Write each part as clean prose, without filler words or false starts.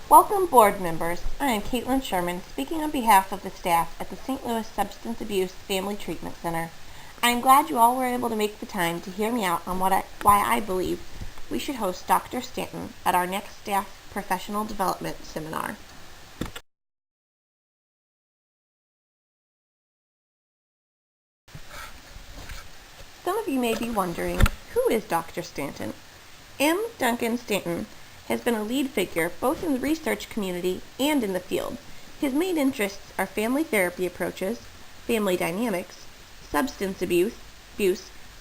Welcome, board members. I am Caitlin Sherman, speaking on behalf of the staff at the St. Louis Substance Abuse Family Treatment Center. I am glad you all were able to make the time to hear me out on why I believe we should host Dr. Stanton at our next staff professional development seminar. Some of you may be wondering, who is Dr. Stanton? M. Duncan Stanton has been a lead figure both in the research community and in the field. His main interests are family therapy approaches, family dynamics, substance abuse,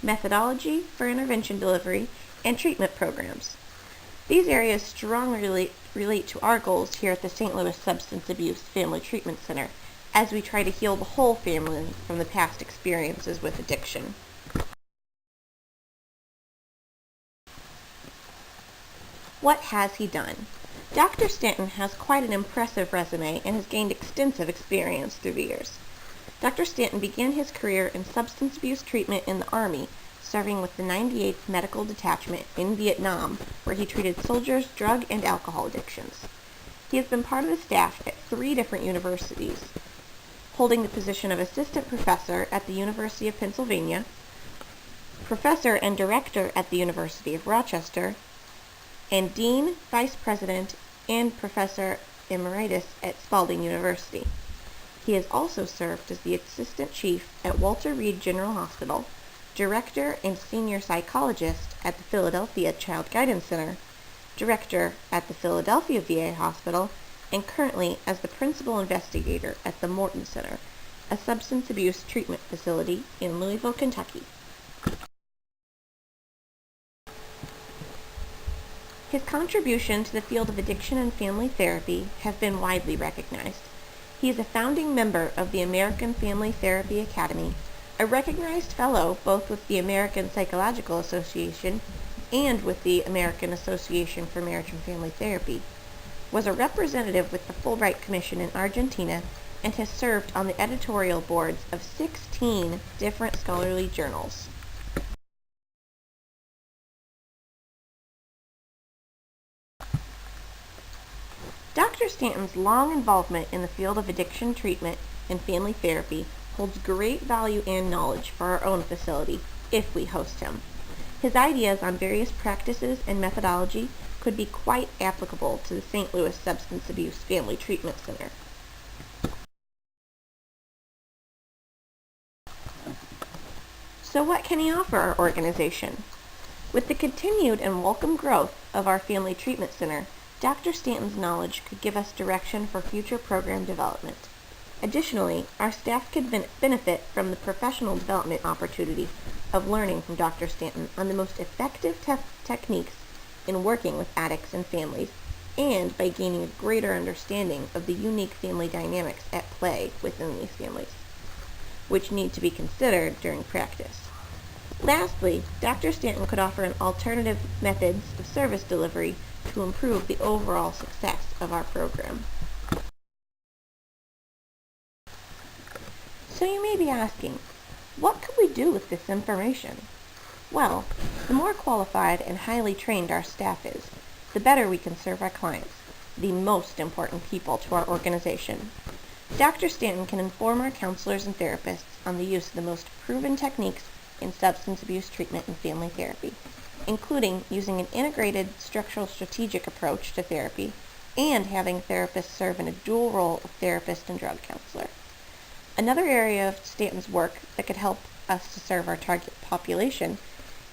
methodology for intervention delivery, and treatment programs. These areas strongly relate to our goals here at the St. Louis Substance Abuse Family Treatment Center as we try to heal the whole family from the past experiences with addiction. What has he done? Dr. Stanton has quite an impressive resume and has gained extensive experience through the years. Dr. Stanton began his career in substance abuse treatment in the Army, serving with the 98th Medical Detachment in Vietnam, where he treated soldiers' drug and alcohol addictions. He has been part of the staff at 3 different universities, holding the position of assistant professor at the University of Pennsylvania, professor and director at the University of Rochester, and Dean, Vice President, and Professor Emeritus at Spalding University. He has also served as the Assistant Chief at Walter Reed General Hospital, Director and Senior Psychologist at the Philadelphia Child Guidance Center, Director at the Philadelphia VA Hospital, and currently as the Principal Investigator at the Morton Center, a substance abuse treatment facility in Louisville, Kentucky. His contribution to the field of addiction and family therapy has been widely recognized. He is a founding member of the American Family Therapy Academy, a recognized fellow both with the American Psychological Association and with the American Association for Marriage and Family Therapy, was a representative with the Fulbright Commission in Argentina, and has served on the editorial boards of 16 different scholarly journals. Dr. Stanton's long involvement in the field of addiction treatment and family therapy holds great value and knowledge for our own facility if we host him. His ideas on various practices and methodology could be quite applicable to the St. Louis Substance Abuse Family Treatment Center. So what can he offer our organization? With the continued and welcome growth of our Family Treatment Center, Dr. Stanton's knowledge could give us direction for future program development. Additionally, our staff could benefit from the professional development opportunity of learning from Dr. Stanton on the most effective techniques in working with addicts and families, and by gaining a greater understanding of the unique family dynamics at play within these families, which need to be considered during practice. Lastly, Dr. Stanton could offer an alternative methods of service delivery to improve the overall success of our program. So you may be asking, what could we do with this information? Well, the more qualified and highly trained our staff is, the better we can serve our clients, the most important people to our organization. Dr. Stanton can inform our counselors and therapists on the use of the most proven techniques in substance abuse treatment and family therapy, including using an integrated structural strategic approach to therapy and having therapists serve in a dual role of therapist and drug counselor. Another area of Stanton's work that could help us to serve our target population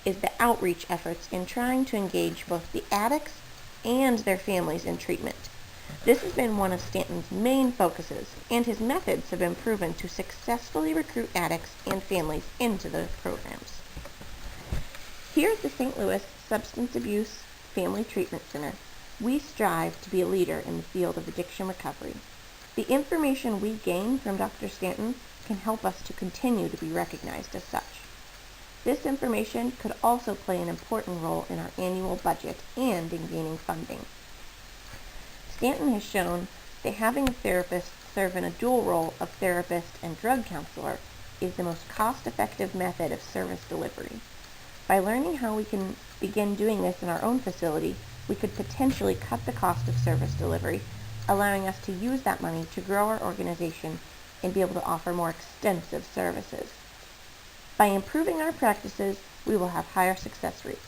is the outreach efforts in trying to engage both the addicts and their families in treatment. This has been one of Stanton's main focuses, and his methods have been proven to successfully recruit addicts and families into the programs. Here at the St. Louis Substance Abuse Family Treatment Center, we strive to be a leader in the field of addiction recovery. The information we gain from Dr. Stanton can help us to continue to be recognized as such. This information could also play an important role in our annual budget and in gaining funding. Stanton has shown that having a therapist serve in a dual role of therapist and drug counselor is the most cost-effective method of service delivery. By learning how we can begin doing this in our own facility, we could potentially cut the cost of service delivery, allowing us to use that money to grow our organization and be able to offer more extensive services. By improving our practices, we will have higher success rates.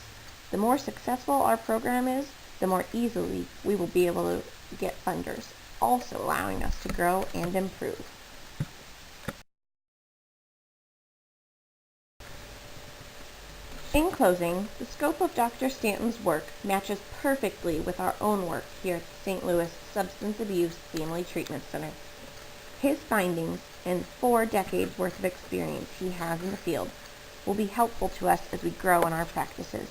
The more successful our program is, the more easily we will be able to get funders, also allowing us to grow and improve. In closing, the scope of Dr. Stanton's work matches perfectly with our own work here at the St. Louis Substance Abuse Family Treatment Center. His findings and 4 decades worth of experience he has in the field will be helpful to us as we grow in our practices.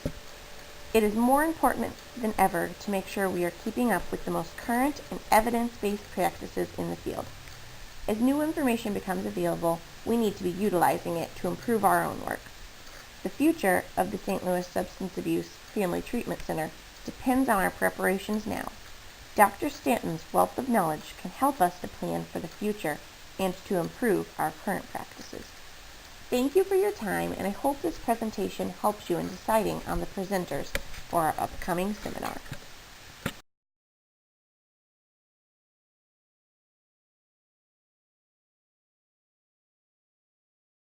It is more important than ever to make sure we are keeping up with the most current and evidence-based practices in the field. As new information becomes available, we need to be utilizing it to improve our own work. The future of the St. Louis Substance Abuse Family Treatment Center depends on our preparations now. Dr. Stanton's wealth of knowledge can help us to plan for the future and to improve our current practices. Thank you for your time, and I hope this presentation helps you in deciding on the presenters for our upcoming seminar.